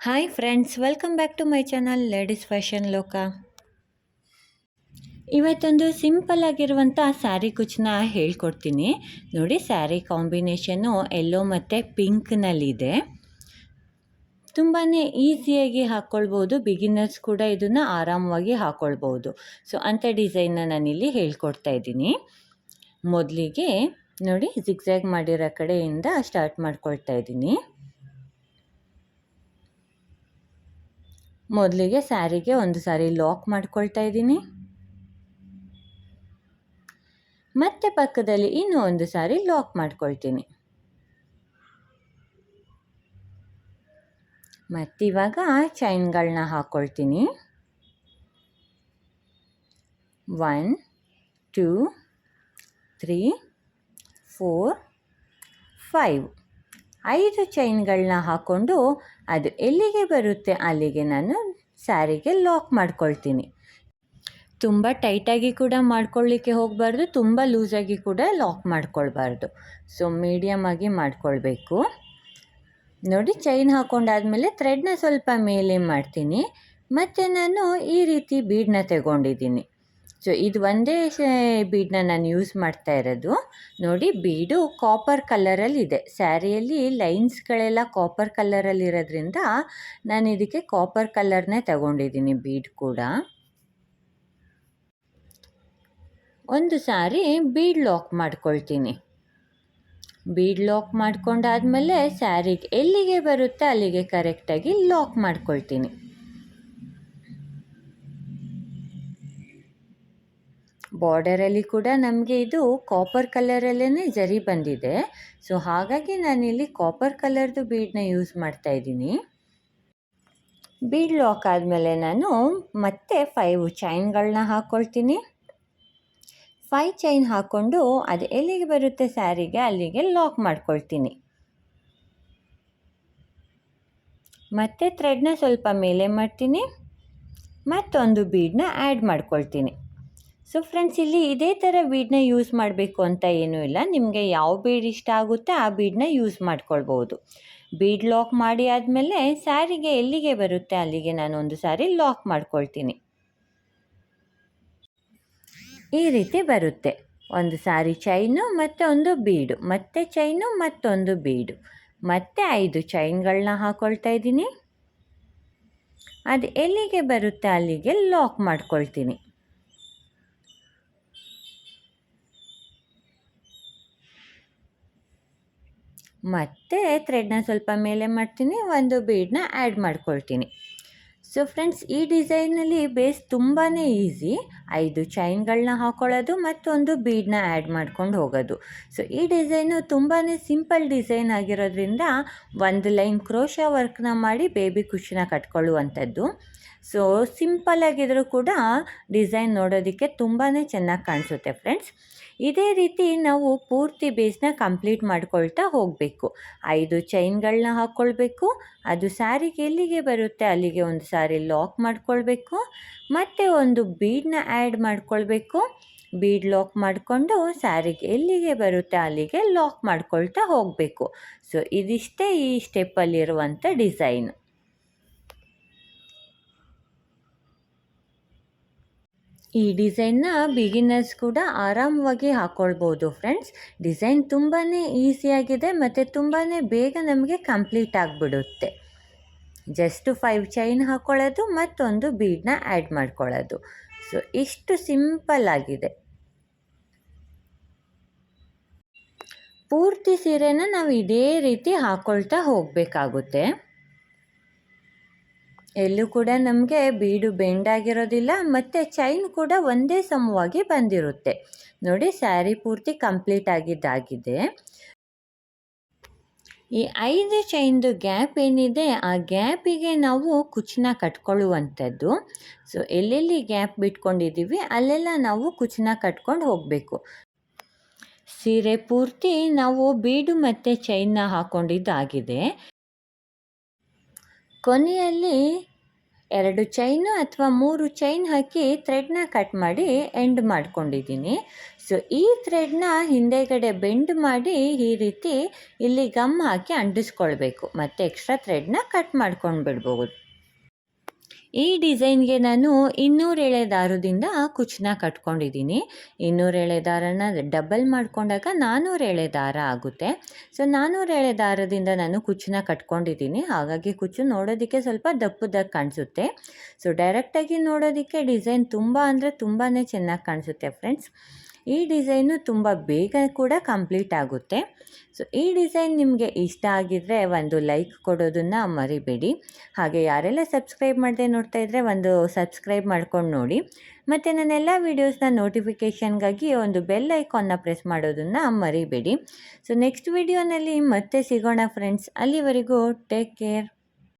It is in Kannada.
Hi friends, welcome back to my channel ladies fashion ಲೋಕ. ಇವತ್ತೊಂದು ಸಿಂಪಲ್ ಆಗಿರುವಂಥ ಸ್ಯಾರಿ ಕುಚ್ಚನ್ನ ಹೇಳ್ಕೊಡ್ತೀನಿ. ನೋಡಿ, ಸ್ಯಾರಿ ಕಾಂಬಿನೇಷನ್ನು ಯೆಲ್ಲೋ ಮತ್ತು ಪಿಂಕ್ನಲ್ಲಿದೆ. ತುಂಬಾ ಈಸಿಯಾಗಿ ಹಾಕ್ಕೊಳ್ಬೋದು, ಬಿಗಿನರ್ಸ್ ಕೂಡ ಇದನ್ನು ಆರಾಮವಾಗಿ ಹಾಕ್ಕೊಳ್ಬೋದು. ಸೊ ಅಂಥ ಡಿಸೈನ್ನ ನಾನಿಲ್ಲಿ ಹೇಳ್ಕೊಡ್ತಾ ಇದ್ದೀನಿ. ಮೊದಲಿಗೆ ನೋಡಿ, ಜಿಗ್ಜ್ಯಾಗ್ ಮಾಡಿರೋ ಕಡೆಯಿಂದ ಸ್ಟಾರ್ಟ್ ಮಾಡ್ಕೊಳ್ತಾ ಇದ್ದೀನಿ. ಮೊದಲಿಗೆ ಸ್ಯಾರಿಗೆ ಒಂದು ಸಾರಿ ಲಾಕ್ ಮಾಡ್ಕೊಳ್ತಾ ಇದ್ದೀನಿ. ಮತ್ತೆ ಪಕ್ಕದಲ್ಲಿ ಇನ್ನೂ ಒಂದು ಸಾರಿ ಲಾಕ್ ಮಾಡ್ಕೊಳ್ತೀನಿ. ಮತ್ತಿವಾಗ ಚೈನ್ಗಳನ್ನ ಹಾಕ್ಕೊಳ್ತೀನಿ. 1 2 3 4 5 5 ಚೈನ್ಗಳನ್ನ ಹಾಕ್ಕೊಂಡು ಅದು ಎಲ್ಲಿಗೆ ಬರುತ್ತೆ ಅಲ್ಲಿಗೆ ನಾನು ಸ್ಯಾರಿಗೆ ಲಾಕ್ ಮಾಡ್ಕೊಳ್ತೀನಿ. ತುಂಬ ಟೈಟಾಗಿ ಕೂಡ ಮಾಡ್ಕೊಳ್ಳಿಕ್ಕೆ ಹೋಗಬಾರ್ದು, ತುಂಬ ಲೂಸಾಗಿ ಕೂಡ ಲಾಕ್ ಮಾಡ್ಕೊಳ್ಬಾರ್ದು. ಸೊ ಮೀಡಿಯಮ್ ಆಗಿ ಮಾಡ್ಕೊಳ್ಬೇಕು. ನೋಡಿ, ಚೈನ್ ಹಾಕ್ಕೊಂಡಾದ್ಮೇಲೆ ಥ್ರೆಡ್ನ ಸ್ವಲ್ಪ ಮೇಲೆ ಮಾಡ್ತೀನಿ. ಮತ್ತು ನಾನು ಈ ರೀತಿ ಬೀಡನ್ನ ತಗೊಂಡಿದ್ದೀನಿ. ಸೊ ಇದು ಒಂದೇ ಬೀಡನ್ನ ನಾನು ಯೂಸ್ ಮಾಡ್ತಾ ಇರೋದು. ನೋಡಿ, ಬೀಡು ಕಾಪರ್ ಕಲರಲ್ಲಿದೆ. ಸ್ಯಾರಿಯಲ್ಲಿ ಲೈನ್ಸ್ಗಳೆಲ್ಲ ಕಾಪರ್ ಕಲರಲ್ಲಿರೋದ್ರಿಂದ ನಾನು ಇದಕ್ಕೆ ಕಾಪರ್ ಕಲರ್ನೇ ತಗೊಂಡಿದ್ದೀನಿ. ಬೀಡ್ ಕೂಡ ಒಂದು ಸಾರಿ ಬೀಡ್ ಲಾಕ್ ಮಾಡ್ಕೊಳ್ತೀನಿ. ಬೀಡ್ ಲಾಕ್ ಮಾಡ್ಕೊಂಡಾದ್ಮೇಲೆ ಸ್ಯಾರಿಗೆ ಎಲ್ಲಿಗೆ ಬರುತ್ತೆ ಅಲ್ಲಿಗೆ ಕರೆಕ್ಟಾಗಿ ಲಾಕ್ ಮಾಡ್ಕೊಳ್ತೀನಿ. ಬಾರ್ಡರಲ್ಲಿ ಕೂಡ ನಮಗೆ ಇದು ಕಾಪರ್ ಕಲರಲ್ಲೇ ಜರಿ ಬಂದಿದೆ. ಸೊ ಹಾಗಾಗಿ ನಾನಿಲ್ಲಿ ಕಾಪರ್ ಕಲರ್ದು ಬೀಡನ್ನ ಯೂಸ್ ಮಾಡ್ತಾ ಇದ್ದೀನಿ. ಬೀಡ್ ಲಾಕ್ ಆದಮೇಲೆ ನಾನು ಮತ್ತೆ 5 ಚೈನ್ಗಳನ್ನ ಹಾಕ್ಕೊಳ್ತೀನಿ. 5 ಚೈನ್ ಹಾಕ್ಕೊಂಡು ಅದು ಎಲ್ಲಿಗೆ ಬರುತ್ತೆ ಸ್ಯಾರಿಗೆ ಅಲ್ಲಿಗೆ ಲಾಕ್ ಮಾಡ್ಕೊಳ್ತೀನಿ. ಮತ್ತು ಥ್ರೆಡ್ನ ಸ್ವಲ್ಪ ಮೇಲೆ ಮಾಡ್ತೀನಿ. ಮತ್ತೊಂದು ಬೀಡನ್ನ ಆ್ಯಡ್ ಮಾಡ್ಕೊಳ್ತೀನಿ. ಸೊ ಫ್ರೆಂಡ್ಸ್, ಇಲ್ಲಿ ಇದೇ ಥರ ಬೀಡನ್ನ ಯೂಸ್ ಮಾಡಬೇಕು ಅಂತ ಏನೂ ಇಲ್ಲ. ನಿಮಗೆ ಯಾವ ಬೀಡ್ ಇಷ್ಟ ಆಗುತ್ತೆ ಆ ಬೀಡನ್ನ ಯೂಸ್ ಮಾಡ್ಕೊಳ್ಬೋದು. ಬೀಡ್ ಲಾಕ್ ಮಾಡಿ ಆದಮೇಲೆ ಸ್ಯಾರಿಗೆ ಎಲ್ಲಿಗೆ ಬರುತ್ತೆ ಅಲ್ಲಿಗೆ ನಾನು ಒಂದು ಸಾರಿ ಲಾಕ್ ಮಾಡ್ಕೊಳ್ತೀನಿ. ಈ ರೀತಿ ಬರುತ್ತೆ. ಒಂದು ಸಾರಿ ಚೈನು ಮತ್ತು ಒಂದು ಬೀಡು, ಮತ್ತೆ ಚೈನು ಮತ್ತೊಂದು ಬೀಡು, ಮತ್ತೆ 5 ಚೈನ್ಗಳನ್ನ ಹಾಕ್ಕೊಳ್ತಾ ಇದ್ದೀನಿ. ಅದು ಎಲ್ಲಿಗೆ ಬರುತ್ತೆ ಅಲ್ಲಿಗೆ ಲಾಕ್ ಮಾಡ್ಕೊಳ್ತೀನಿ. ಮತ್ತು ಥ್ರೆಡ್ನ ಸ್ವಲ್ಪ ಮೇಲೆ ಮಾಡ್ತೀನಿ, ಒಂದು ಬೀಡನ್ನ ಆ್ಯಡ್ ಮಾಡ್ಕೊಳ್ತೀನಿ. ಸೊ ಫ್ರೆಂಡ್ಸ್, ಈ ಡಿಸೈನಲ್ಲಿ ಬೇಸ್ ತುಂಬಾ ಈಸಿ. 5 ಚೈನ್ಗಳನ್ನ ಹಾಕ್ಕೊಳ್ಳೋದು ಮತ್ತೊಂದು ಬೀಡನ್ನ ಆ್ಯಡ್ ಮಾಡ್ಕೊಂಡು ಹೋಗೋದು. ಸೊ ಈ ಡಿಸೈನು ತುಂಬಾ ಸಿಂಪಲ್ ಡಿಸೈನ್ ಆಗಿರೋದ್ರಿಂದ ಒಂದು ಲೈನ್ ಕ್ರೋಶಾ ವರ್ಕ್ನ ಮಾಡಿ ಬೇಬಿ ಕುಚ್ಚನ್ನ ಕಟ್ಕೊಳ್ಳುವಂಥದ್ದು. ಸೊ ಸಿಂಪಲ್ಲಾಗಿದ್ದರೂ ಕೂಡ ಡಿಸೈನ್ ನೋಡೋದಕ್ಕೆ ತುಂಬಾ ಚೆನ್ನಾಗಿ ಕಾಣಿಸುತ್ತೆ ಫ್ರೆಂಡ್ಸ್. ಇದೇ ರೀತಿ ನಾವು ಪೂರ್ತಿ ಬೇಸ್ನ ಕಂಪ್ಲೀಟ್ ಮಾಡ್ಕೊಳ್ತಾ ಹೋಗಬೇಕು. 5 ಚೈನ್ಗಳನ್ನ ಹಾಕ್ಕೊಳ್ಬೇಕು. ಅದು ಸ್ಯಾರಿಗೆ ಎಲ್ಲಿಗೆ ಬರುತ್ತೆ ಅಲ್ಲಿಗೆ ಒಂದು ಸಾರಿ ಲಾಕ್ ಮಾಡ್ಕೊಳ್ಬೇಕು. ಮತ್ತು ಒಂದು ಬೀಡನ್ನ ಆ್ಯಡ್ ಮಾಡ್ಕೊಳ್ಬೇಕು. ಬೀಡ್ ಲಾಕ್ ಮಾಡಿಕೊಂಡು ಸ್ಯಾರಿಗೆ ಎಲ್ಲಿಗೆ ಬರುತ್ತೆ ಅಲ್ಲಿಗೆ ಲಾಕ್ ಮಾಡ್ಕೊಳ್ತಾ ಹೋಗಬೇಕು. ಸೊ ಇದಿಷ್ಟೇ ಈ ಸ್ಟೆಪ್ಪಲ್ಲಿರುವಂಥ ಡಿಸೈನು. ಈ ಡಿಸೈನ್ನ ಬಿಗಿನರ್ಸ್ ಕೂಡ ಆರಾಮವಾಗಿ ಹಾಕ್ಕೊಳ್ಬೋದು ಫ್ರೆಂಡ್ಸ್. ಡಿಸೈನ್ ತುಂಬಾ ಈಸಿಯಾಗಿದೆ ಮತ್ತು ತುಂಬಾ ಬೇಗ ನಮಗೆ ಕಂಪ್ಲೀಟ್ ಆಗಿಬಿಡುತ್ತೆ. ಜಸ್ಟು 5 ಚೈನ್ ಹಾಕ್ಕೊಳ್ಳೋದು ಮತ್ತೊಂದು ಬೀಡನ್ನ ಆ್ಯಡ್ ಮಾಡ್ಕೊಳ್ಳೋದು. ಸೊ ಇಷ್ಟು ಸಿಂಪಲ್ ಆಗಿದೆ. ಪೂರ್ತಿ ಸೀರೆನ ನಾವು ಇದೇ ರೀತಿ ಹಾಕ್ಕೊಳ್ತಾ ಹೋಗಬೇಕಾಗುತ್ತೆ. ಎಲ್ಲೂ ಕೂಡ ನಮಗೆ ಬೀಡು ಬೆಂಡಾಗಿರೋದಿಲ್ಲ ಮತ್ತು ಚೈನ್ ಕೂಡ ಒಂದೇ ಸಮವಾಗಿ ಬಂದಿರುತ್ತೆ. ನೋಡಿ, ಸ್ಯಾರಿ ಪೂರ್ತಿ ಕಂಪ್ಲೀಟ್ ಆಗಿದ್ದಾಗಿದೆ. ಈ 5 ಚೈನ್ದು ಗ್ಯಾಪ್ ಏನಿದೆ ಆ ಗ್ಯಾಪಿಗೆ ನಾವು ಕುಚ್ಚನ್ನ ಕಟ್ಕೊಳ್ಳುವಂಥದ್ದು. ಸೊ ಎಲ್ಲೆಲ್ಲಿ ಗ್ಯಾಪ್ ಬಿಟ್ಕೊಂಡಿದ್ದೀವಿ ಅಲ್ಲೆಲ್ಲ ನಾವು ಕುಚ್ಚನ್ನ ಕಟ್ಕೊಂಡು ಹೋಗಬೇಕು. ಸೀರೆ ಪೂರ್ತಿ ನಾವು ಬೀಡು ಮತ್ತು ಚೈನ್ನ ಹಾಕ್ಕೊಂಡಿದ್ದಾಗಿದೆ. ಕೊನೆಯಲ್ಲಿ 2 ಚೈನು ಅಥವಾ 3 ಚೈನ್ ಹಾಕಿ ಥ್ರೆಡ್ನ ಕಟ್ ಮಾಡಿ ಎಂಡ್ ಮಾಡ್ಕೊಂಡಿದ್ದೀನಿ. ಸೊ ಈ ಥ್ರೆಡ್ನ ಹಿಂದೆಗಡೆ ಬೆಂಡ್ ಮಾಡಿ ಈ ರೀತಿ ಇಲ್ಲಿ ಗಮ್ ಹಾಕಿ ಅಂಟಿಸ್ಕೊಳ್ಬೇಕು. ಮತ್ತು ಎಕ್ಸ್ಟ್ರಾ ಥ್ರೆಡ್ನ ಕಟ್ ಮಾಡ್ಕೊಂಡು ಬಿಡ್ಬೋದು. ಈ ಡಿಸೈನ್ಗೆ ನಾನು 200 ಎಳೆ ದಾರದಿಂದ ಕುಚ್ಚನ್ನ ಕಟ್ಕೊಂಡಿದ್ದೀನಿ. 200 ಎಳೆ ದಾರನ ಡಬಲ್ ಮಾಡಿಕೊಂಡಾಗ 400 ಎಳೆ ದಾರ ಆಗುತ್ತೆ. ಸೊ 400 ಎಳೆ ದಾರದಿಂದ ನಾನು ಕುಚ್ಚನ್ನ ಕಟ್ಕೊಂಡಿದ್ದೀನಿ. ಹಾಗಾಗಿ ಕುಚ್ಚು ನೋಡೋದಕ್ಕೆ ಸ್ವಲ್ಪ ದಪ್ಪದಾಗಿ ಕಾಣಿಸುತ್ತೆ. ಸೊ ಡೈರೆಕ್ಟಾಗಿ ನೋಡೋದಕ್ಕೆ ಡಿಸೈನ್ ತುಂಬ ಅಂದರೆ ತುಂಬಾ ಚೆನ್ನಾಗಿ ಕಾಣಿಸುತ್ತೆ ಫ್ರೆಂಡ್ಸ್. ಈ ಡಿಸೈನು ತುಂಬ ಬೇಗ ಕೂಡ ಕಂಪ್ಲೀಟ್ ಆಗುತ್ತೆ. ಸೊ ಈ ಡಿಸೈನ್ ನಿಮಗೆ ಇಷ್ಟ ಆಗಿದ್ದರೆ ಒಂದು ಲೈಕ್ ಕೊಡೋದನ್ನು ಮರಿಬೇಡಿ. ಹಾಗೆ ಯಾರೆಲ್ಲ ಸಬ್ಸ್ಕ್ರೈಬ್ ಮಾಡದೆ ನೋಡ್ತಾ ಇದ್ದರೆ ಒಂದು ಸಬ್ಸ್ಕ್ರೈಬ್ ಮಾಡ್ಕೊಂಡು ನೋಡಿ. ಮತ್ತು ನನ್ನೆಲ್ಲ ವೀಡಿಯೋಸ್ನ ನೋಟಿಫಿಕೇಷನ್ಗಾಗಿ ಒಂದು ಬೆಲ್ ಐಕಾನ್ನ ಪ್ರೆಸ್ ಮಾಡೋದನ್ನು ಮರಿಬೇಡಿ. ಸೊ ನೆಕ್ಸ್ಟ್ ವಿಡಿಯೋನಲ್ಲಿ ಮತ್ತೆ ಸಿಗೋಣ ಫ್ರೆಂಡ್ಸ್. ಅಲ್ಲಿವರೆಗೂ ಟೇಕ್ ಕೇರ್.